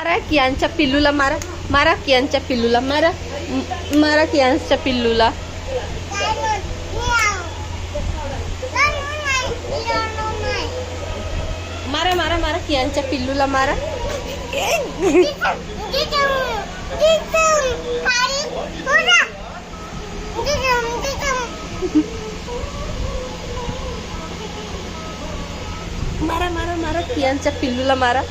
मारा कियांच्या पिल्लूला, मारा मारा कियांच्या पिल्लूला, मारा मारा कियांच्या पिल्लूला. मारा मारा मारा कियांच्या पिल्लूला, मारा. मारा मारा मारा कियांच्या पिल्लूला, मारा.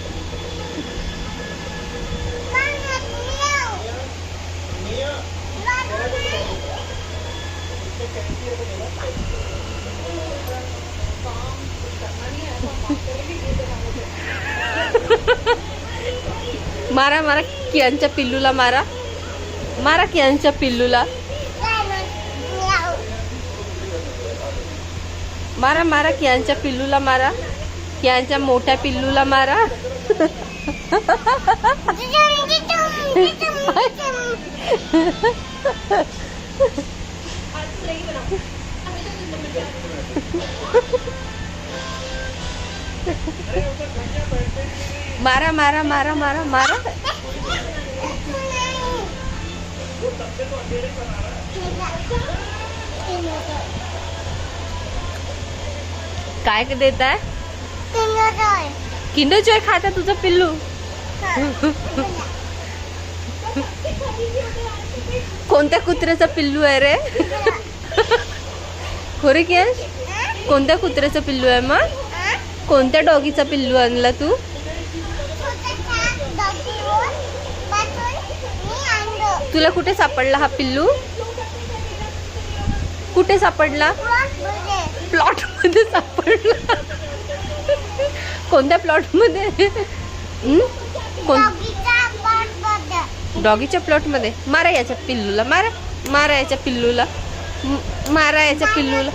मारा मारा कियांच्या पिल्लूला, मारा मारा कियांच्या पिल्लूला. मारा मारा कियांच्या पिल्लूला, मारा कियांच्या मोठ्या पिल्लूला, मारा. मारा मारा मारा मारा मारा. काय देत आहे? किंडर जॉय खाता तुझं पिल्लू. कोणत्या कुत्र्याचं पिल्लू आहे रे? खरे की कोणत्या कुत्र्याचं पिल्लू आहे? मग कोणत्या डॉगीचा पिल्लू आणला तू? तुला कुठे सापडला हा पिल्लू? कुठे सापडला? प्लॉट मध्ये सापडला. कोणत्या प्लॉट मध्ये? डॉगीच्या प्लॉट मध्ये. मारा याच्या पिल्लूला, मारा मारा याच्या पिल्लूला, मारा याच्या पिल्लूला.